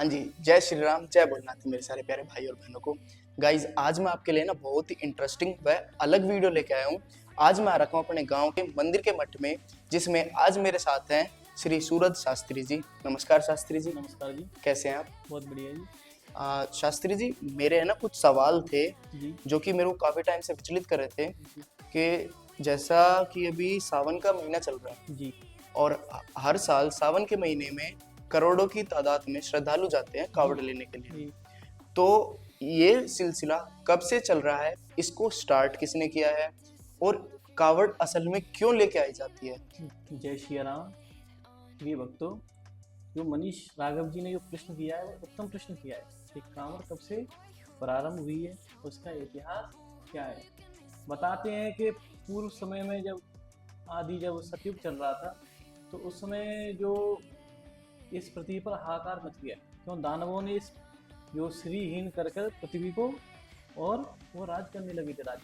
हाँ जी, जय श्री राम, जय भोलेनाथ मेरे सारे प्यारे भाई और बहनों को। गाइज आज मैं आपके लिए ना बहुत ही इंटरेस्टिंग व अलग वीडियो लेके आया हूँ। आज मैं आ रखा हूँ अपने गांव के मंदिर के मठ में, जिसमें आज मेरे साथ हैं श्री सूरज शास्त्री जी। नमस्कार शास्त्री जी। नमस्कार जी। कैसे हैं आप? बहुत बढ़िया जी। शास्त्री जी, मेरे है ना कुछ सवाल थे जी जो कि मेरे को काफी टाइम से विचलित कर रहे थे जी कि जैसा कि अभी सावन का महीना चल रहा है जी और हर साल सावन के महीने में करोड़ों की तादाद में श्रद्धालु जाते हैं जी कावड़ लेने के लिए। जी तो ये सिलसिला कब से चल रहा है, इसको स्टार्ट किसने किया है और कावड़ असल में क्यों लेके आई जाती है? जय श्री राम। प्रिय भक्तों, जो मनीष राघव जी ने जो प्रश्न किया है वो उत्तम प्रश्न किया है कि कांवड़ कब से प्रारंभ हुई है, उसका इतिहास क्या है। बताते हैं कि पूर्व समय में जब सतयुग चल रहा था तो उस समय जो इस पृथ्वी पर हाहाकार मच गया, क्यों दानवों ने इस जो श्रीहीन कर पृथ्वी को और वो राज करने लगे थे, राज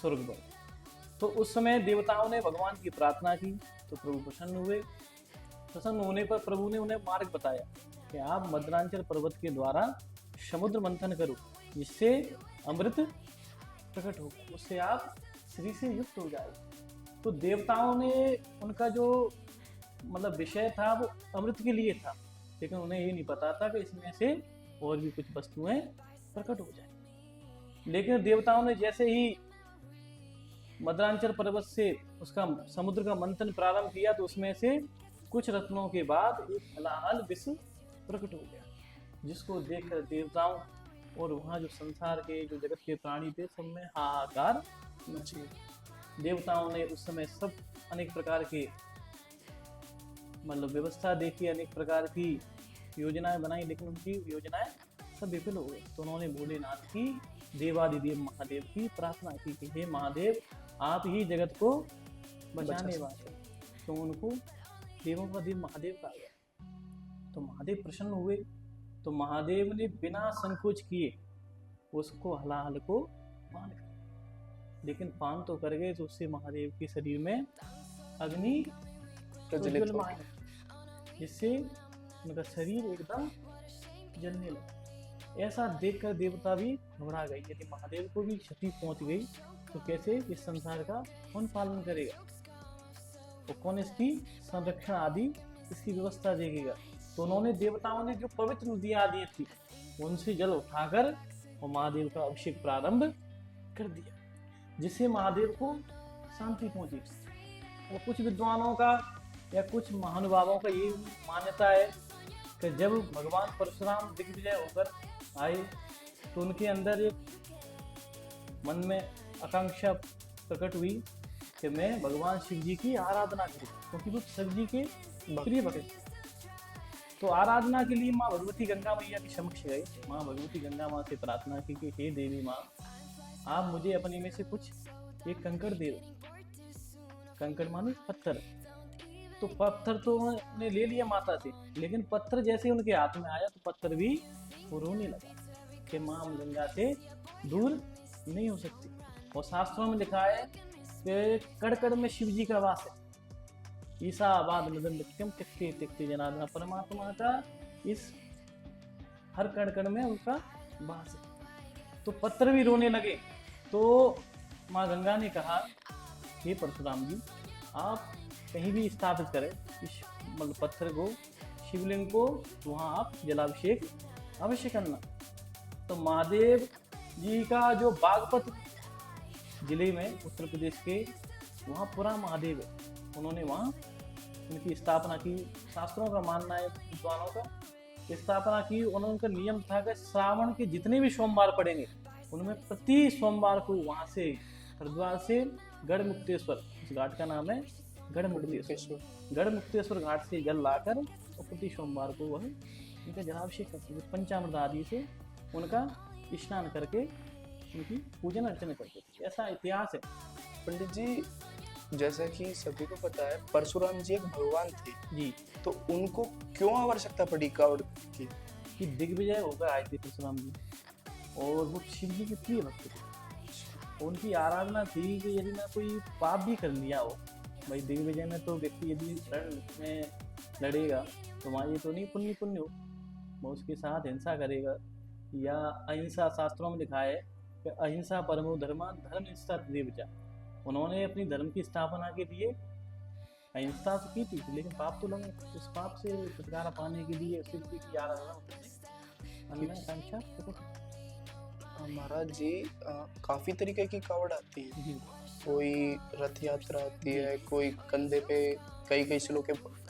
स्वर्ग पर। तो उस समय देवताओं ने भगवान की प्रार्थना की तो प्रभु प्रसन्न हुए। प्रसन्न होने पर प्रभु ने उन्हें मार्ग बताया कि आप मद्रांचल पर्वत के द्वारा समुद्र मंथन करो, जिससे अमृत प्रकट होगा, उससे आप श्री से युक्त हो जाए। तो देवताओं ने उनका जो विषय था वो अमृत के लिए था, लेकिन उन्हें ये नहीं पता था कि इसमें से और भी कुछ वस्तुएं प्रकट हो जाए। लेकिन देवताओं ने जैसे ही मद्रांचल पर्वत से उसका समुद्र का मंथन प्रारंभ किया तो उसमें से कुछ रत्नों के बाद एक हलाहल विष प्रकट हो गया, जिसको देखकर देवताओं और वहाँ जो संसार के जो जगत के प्राणी थे सब में हाहाकार मच गया। देवताओं ने उस समय सब अनेक प्रकार के व्यवस्था देखी, अनेक प्रकार की योजनाएं बनाई, लेकिन उनकी योजनाएं सब विफल हो गई। तो उन्होंने भोलेनाथ की, देवादिदेव महादेव की प्रार्थना की कि हे महादेव, आप ही जगत को बचाने वाले। तो उनको देवों का देव महादेव कहा गया। तो महादेव प्रसन्न हुए, तो महादेव ने बिना संकोच किए उसको हलाहल को पान कर, लेकिन पान तो कर गए तो उससे महादेव के शरीर में अग्नि प्रज्वलित हो, जिससे उनका शरीर एकदम जलने लगा। ऐसा देखकर देवता भी घबरा गए, यदि महादेव को भी क्षति पहुंच गई तो कैसे इस संसार का कौन पालन करेगा और कौन इसकी संरक्षण आदि इसकी व्यवस्था देखेगा। तो उन्होंने देवताओं ने जो पवित्र नदियां आदि थी उनसे जल उठाकर और महादेव का अभिषेक प्रारंभ कर दिया, जिससे महादेव को शांति पहुंची। और कुछ विद्वानों का या कुछ महानुभावों का ये मान्यता है कि जब भगवान परशुराम दिग्विजय होकर आए तो उनके अंदर एक मन में आकांक्षा प्रकट हुई कि मैं भगवान शिव जी की आराधना करूं, क्योंकि वो शिव जी के प्रिय भक्त। तो आराधना के लिए माँ भगवती गंगा मैया के समक्ष गए। माँ भगवती गंगा माँ से प्रार्थना की कि हे देवी माँ, आप मुझे अपने में से कुछ एक कंकड़ दे दो। कंकड़ माने पत्थर। तो पत्थर तो उन्होंने ले लिया माता से, लेकिन पत्थर जैसे उनके हाथ में आया तो पत्थर भी रोने लगा कि माँ हम गंगा से दूर नहीं हो सकती। और शास्त्रों में लिखा है कि कड़ कड़ में शिव जी का वास है। ईसावाद मदन नित्यम तिक्ते तिक्ते जनार्दन, परमात्मा का इस हर कण कण में उनका वास है। तो पत्थर भी रोने लगे। तो माँ गंगा ने कहा, हे परशुराम जी, आप कहीं भी स्थापित करें इस पत्थर को, शिवलिंग को, वहाँ आप जलाभिषेक अवश्य करना। तो महादेव जी का जो बागपत जिले में उत्तर प्रदेश के वहाँ पूरा महादेव है, उन्होंने वहाँ उनकी स्थापना की। शास्त्रों का मानना है, विद्वानों का स्थापना की। उन्होंने उनका नियम था कि श्रावण के जितने भी सोमवार पड़ेंगे उनमें प्रति सोमवार को वहाँ से हरिद्वार से गढ़मुक्तेश्वर, उस घाट का नाम है गढ़मुक्तेश्वर घाट से जल लाकर और प्रति सोमवार को वह उनका जलाभिषेक करते थे। पंचामृत आदि से उनका स्नान करके उनकी पूजन अर्चना करते थे। ऐसा इतिहास है। पंडित जी, जैसा कि सभी को पता है परशुराम जी एक भगवान थे जी, तो उनको क्यों आवश्यकता पड़ी कावड़ की? कि दिग्विजय होकर आए थे परशुराम जी और वो शिव जी के प्रिय भक्त थे। उनकी आराधना थी कि यदि मैं कोई पाप भी कर लिया हो, भाई दिग्विजय में तो व्यक्ति यदि रण में लड़ेगा तो वहाँ ये तो नहीं पुण्य हो, वह उसके साथ हिंसा करेगा, या अहिंसा शास्त्रों में लिखा है कि अहिंसा परमो धर्म, धर्म हिंसा देवचा। उन्होंने अपनी धर्म की स्थापना के लिए अहिंसा तो की थी, लेकिन पाप तो लगे। उस पाप से छुटकारा पाने के लिए शिव जी की आराधना अन्य आकांक्षा देखो। महाराज जी काफी तरीके की कावड़ आती है। जी कोई रथ यात्रा आती जी है, कोई कंधे पे कई कई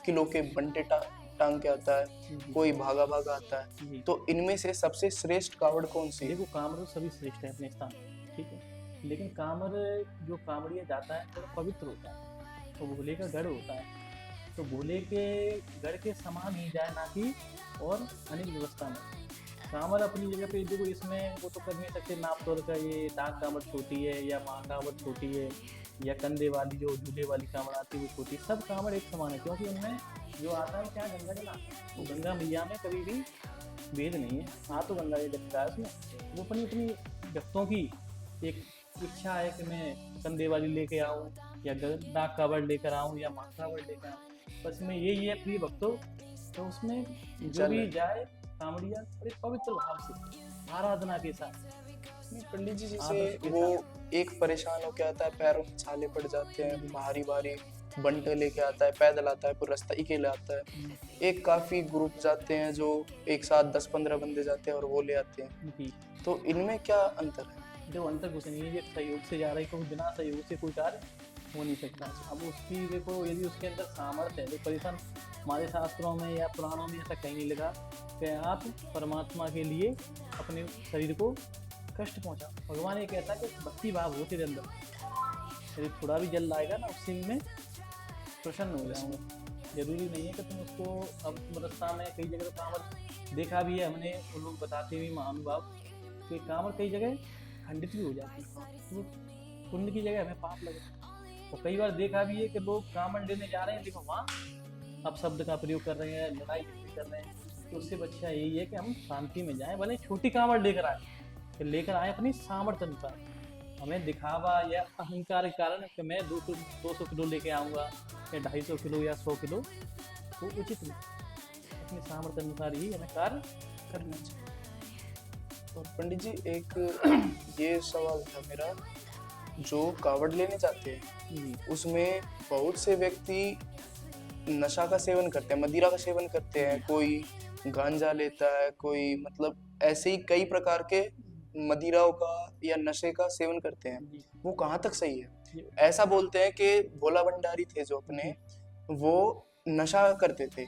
किलो के बंटे टांग के आता है, जी कोई भागा भागा आता है। जी। तो इनमें से सबसे श्रेष्ठ कावड़ कौन सी है? देखो कांवर तो सभी श्रेष्ठ है अपने स्थान पे, ठीक है, लेकिन कांवर जो कांवड़िया जाता है थोड़ा पवित्र होता है, तो भोले का गढ़ होता है, तो भोले के गढ़ के समान ही जाए, ना कि और अनेक व्यवस्था में। कांवर अपनी जगह पे देखो, इसमें वो तो कर नहीं सकते नाप तोड़ का, ये डाक कांवर छोटी है या माँ कांवर छोटी है, या कंधे वाली जो झूले वाली कांवर आती है वो छोटी, सब कांवर एक समान है, क्योंकि उनमें जो आता है क्या गंगा जल आता है। तो गंगा मैया में कभी भी भेद नहीं है, हाँ तो गंगा जल का है उसमें। वो अपनी अपनी भक्तों की एक इच्छा है कि मैं कंधे वाली लेके आऊँ, या डाक कांवर लेकर आऊँ, या माँ कांवर लेकर आऊँ, बस में यही है प्रिय भक्तों। तो उसमें जो भी जाए कांवड़िया बड़े पवित्र भाव से आराधना के साथ। पंडित जी जैसे वो एक परेशान होके आता है, पैरों में छाले पड़ जाते हैं, भारी भारी बंटे लेके आता है, पैदल आता है, पूरा रास्ता अकेले आता है। एक काफी ग्रुप जाते हैं जो एक साथ 10-15 बंदे जाते हैं और वो ले आते हैं। जी तो इनमें क्या अंतर है? जो अंतर कुछ नहीं है, ये सहयोग से जा रही, क्योंकि बिना सहयोग से कोई कार्य हो नहीं सकता। अब उसकी देखो, यदि उसके अंदर सामर्थ्य है, जो परेशान हमारे शास्त्रों में या पुराणों में ऐसा कहीं नहीं लिखा कि आप परमात्मा के लिए अपने शरीर को कष्ट पहुंचाओ। भगवान ये कहता है कि भक्ति भाव हो तेरे अंदर, यदि थोड़ा भी जल लाएगा ना, उसी में प्रसन्न हो जाऊंगा। जरूरी नहीं है कि तुम उसको, अब रास्ता में कई जगह कांवर देखा भी है हमने, वो लोग बताते हुए महानुभाव कि कांवर कई जगह खंडित भी हो जाती है, तो पुण्य की जगह हमें पाप लगे। और कई बार देखा भी है कि लोग कांवर लेने जा रहे हैं, देखो वहाँ अब शब्द का प्रयोग कर रहे हैं, लड़ाई कर रहे हैं, तो उससे अच्छा यही है कि हम शांति में जाएं। भले छोटी कांवर लेकर आए, कि लेकर आए अपनी सामर्थ्य अनुसार। हमें दिखावा या अहंकार के कारण कि मैं 200 किलो लेके आऊँगा, या 250 किलो या 100 किलो, वो उचित नहीं। अपने सामर्थ्य अनुसार ही हमें कार्य करना चाहिए। और पंडित जी एक ये सवाल था मेरा, जो कावड़ लेने जाते हैं उसमें बहुत से व्यक्ति नशा का सेवन करते हैं, मदिरा का सेवन करते हैं, कोई गांजा लेता है, कोई मतलब ऐसे ही कई प्रकार के मदिराओं का या नशे का सेवन करते हैं। वो कहाँ तक सही है? ऐसा बोलते हैं कि भोला भंडारी थे जो अपने, वो नशा करते थे,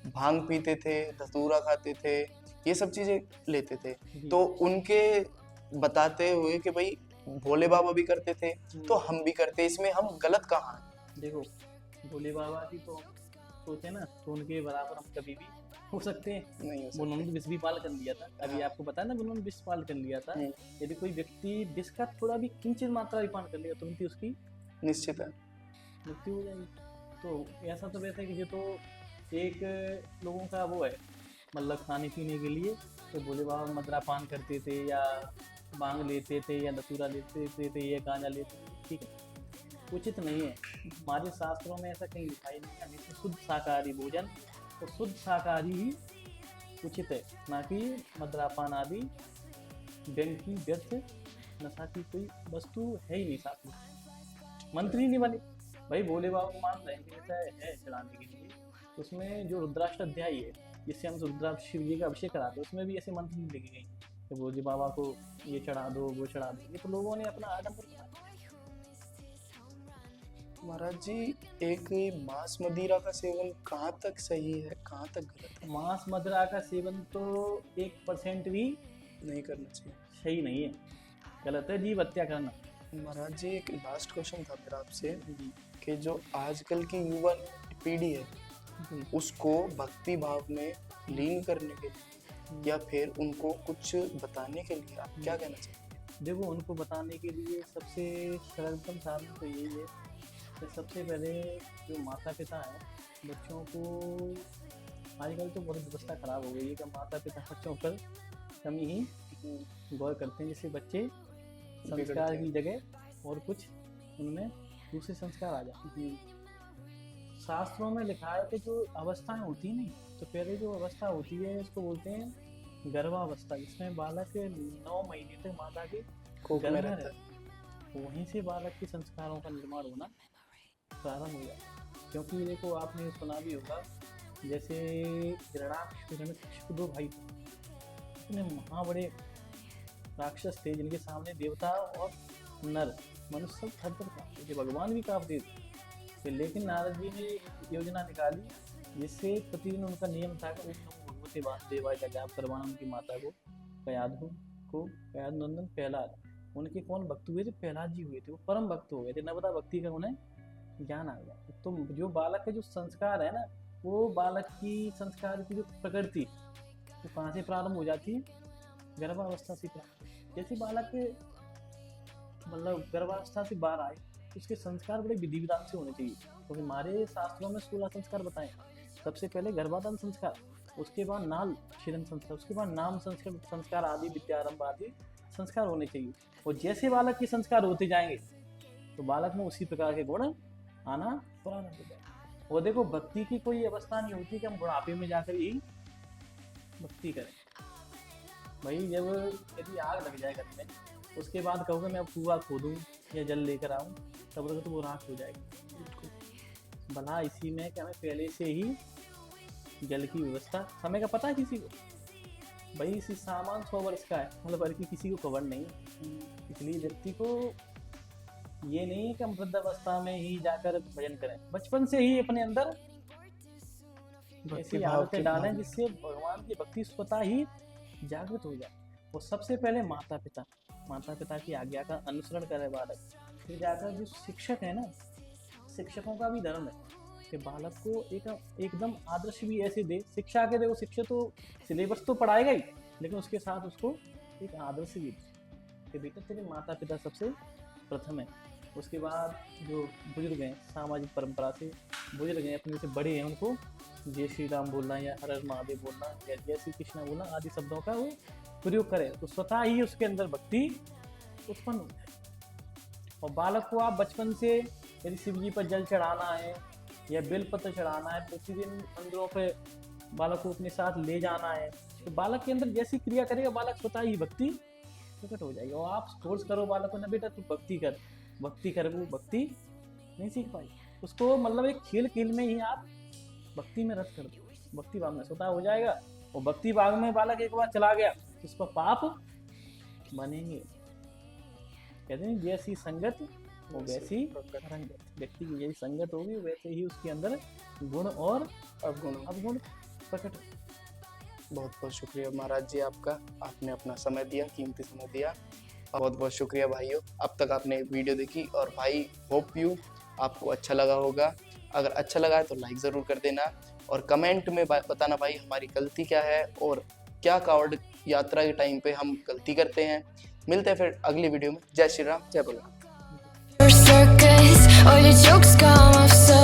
भांग पीते थे, धतूरा खाते थे, ये सब चीजें लेते थे। तो उनके बताते हुए कि भाई भोले बाबा भी करते थे तो हम भी करते, इसमें हम गलत कहाँ हैं? देखो भोले बाबा की तो सोचे ना, तो उनके बराबर हम कभी भी हो सकते हैं नहीं हो सकते। उन्होंने विष भी पाल कर लिया था, अभी आपको पता है ना, उन्होंने विष पाल कर लिया था। यदि कोई व्यक्ति विष का थोड़ा भी किंचित मात्रा भी पान कर लिया, तुरंत ही उसकी निश्चित है मृत्यु हो जाएगी। तो ऐसा तो वैसे कि तो एक लोगों का वो है, मतलब खाने पीने के लिए तो भोले बाबा मदरा पान करते थे, या भांग लेते थे, या धतूरा लेते थे, या गांजा लेते थे, ठीक है, उचित नहीं है। हमारे शास्त्रों में ऐसा कहीं लिखा ही नहीं है। हमेशा शुद्ध शाकाहारी भोजन, तो शुद्ध शाकाहारी ही उचित है, ना कि मद्रापान आदि व्यंग की व्यर्थ नशा की कोई वस्तु है ही नहीं साथ में। मंत्री नहीं बने भाई, भोले बाबा को मान रहे हैं कि ऐसा है चढ़ाने के लिए, उसमें जो रुद्राष्ट अध्याय है जिससे हम रुद्राक्ष शिव जी का अभिषेक कराते हैं, उसमें भी ऐसे मंत्र नहीं लिखे गए कि भोले बाबा को ये चढ़ा दो, वो चढ़ा दो। ये तो लोगों ने अपना आडम्बर किया। महाराज जी एक मांस मदिरा का सेवन कहाँ तक सही है, कहाँ तक गलत है? मांस मदिरा का सेवन तो 1% भी नहीं करना चाहिए, सही नहीं है, गलत है जीव हत्या करना। महाराज जी एक लास्ट क्वेश्चन था मेरा आपसे कि जो आजकल की युवा पीढ़ी है उसको भक्ति भाव में लीन करने के लिए या फिर उनको कुछ बताने के लिए आप क्या कहना चाहिए? देखो उनको बताने के लिए सबसे सरलतम साधन तो यही है कि सबसे पहले जो माता पिता है बच्चों को, आजकल तो बहुत व्यवस्था खराब हो गई है कि माता पिता बच्चों पर कमी ही गौर करते हैं, जिससे बच्चे संस्कार की जगह और कुछ उनमें दूसरे संस्कार आ जाते हैं। शास्त्रों में लिखा है कि जो अवस्थाएं होती नहीं, तो पहले जो अवस्था होती है उसको बोलते हैं गर्भावस्था, जिसमें बालक 9 महीने तक माता के कोख गर्भ में में रहता है। रहता है। वहीं से बालक के संस्कारों का निर्माण होना प्रारंभ हो जाता है। क्योंकि देखो आपने सुना भी होगा, जैसे हिरण्यकशिपु 2 भाई थे, इतने महा बड़े राक्षस थे जिनके सामने देवता और नर मनुष्य सब थर थर कांपते थे, भगवान भी कांपते थे। लेकिन नारद जी ने एक योजना निकाली, जिससे प्रतिदिन उनका नियम था कि ओम नमो भगवते वासुदेवाय का जाप करवाना उनकी माता को, कयाधु नंदन प्रहलाद। उनके कौन भक्त हुए थे? प्रहलाद जी हुए थे। वो परम भक्त हो गए थे, नवदा भक्ति का उन्हें ज्ञान आ गया। तो जो बालक के जो संस्कार है ना, वो बालक की संस्कार की जो प्रकृति वो कहाँ से प्रारंभ हो जाती है? गर्भावस्था से प्रारंभ। जैसे बालक के मतलब गर्भावस्था से बाहर आए, उसके संस्कार बड़े विधि विधान से होने चाहिए। क्योंकि हमारे शास्त्रों में 16 संस्कार बताएं। सबसे पहले गर्भाधान संस्कार, उसके बाद नाल क्षीरन संस्कार, उसके बाद नाम संस्कार आदि विद्यारंभ आदि संस्कार होने चाहिए। और जैसे बालक के संस्कार होते जाएंगे तो बालक में उसी प्रकार के गुण आना प्रारंभ हो जाएगा। और देखो भक्ति की कोई अवस्था नहीं होती कि हम बुढ़ापे में जाकर ही भक्ति करें। भाई जब यदि आग लग जाए घर में, उसके बाद कहोगे मैं अब कुआं खोदूं या जल लेकर आऊं, तब तक तो वो राख हो जाएगी। भला इसी में कि हमें पहले से ही जल की व्यवस्था, समय का पता है किसी को? भाई इसी सामान 100 वर्ष का है, मतलब बल्कि किसी को खबर नहीं। इसलिए व्यक्ति को ये नहीं है कि हम वृद्धावस्था में ही जाकर भजन करें, बचपन से ही अपने अंदर ऐसी आदतें डालें जिससे भगवान की भक्ति स्वतः ही जागृत हो जाए। और सबसे पहले माता पिता की आज्ञा का अनुसरण करे बालक। फिर जाकर जो शिक्षक है ना, शिक्षकों का भी धर्म है कि बालक को एकदम आदर्श भी ऐसे दे। शिक्षा के देखो, शिक्षक तो सिलेबस तो पढ़ाएगा ही, लेकिन उसके साथ उसको एक आदर्श भी दे कि बेटा तेरे माता पिता सबसे प्रथम है। उसके बाद जो बुजुर्ग हैं, सामाजिक परंपरा से बुजुर्ग हैं, अपने से बड़े हैं, उनको जय श्री राम बोलना या हर हर महादेव बोलना या जय श्री कृष्ण बोलना आदि शब्दों का वो प्रयोग करें, तो स्वतः ही उसके अंदर भक्ति उत्पन्न हो जाए। और बालक को आप बचपन से यदि शिव जी पर जल चढ़ाना है या बेलपत्र चढ़ाना है, प्रतिदिन मंदिरों पे बालक को अपने साथ ले जाना है, तो बालक के अंदर जैसी क्रिया करेगा बालक स्वतः ही भक्ति प्रकट हो जाएगी। और आप फोर्स करो बालक को, ना बेटा तू भक्ति कर, वो भक्ति नहीं सीख पाई। उसको मतलब एक खेल में ही आप भक्ति में रत कर दो, भक्ति भाव में स्वतः हो जाएगा। और भक्ति भाव में बालक एक बार चला गया तो उस पर पाप बनेंगे। कहते हैं जैसी संगत वो वैसी रंगत। व्यक्ति की यही संगत होगी, वैसे ही उसके अंदर गुण और अवगुण प्रकट। बहुत बहुत शुक्रिया महाराज जी आपका, आपने अपना समय दिया, कीमती समय दिया। बहुत बहुत शुक्रिया भाइयों, अब तक आपने वीडियो देखी। और भाई होप यू आपको अच्छा लगा होगा। अगर अच्छा लगा है तो लाइक ज़रूर कर देना और कमेंट में बताना भाई हमारी गलती क्या है और क्या कावड़ यात्रा के टाइम पे हम गलती करते हैं। मिलते हैं फिर अगली वीडियो में। जय श्री राम, जय भगवान। Circus, all your jokes come off so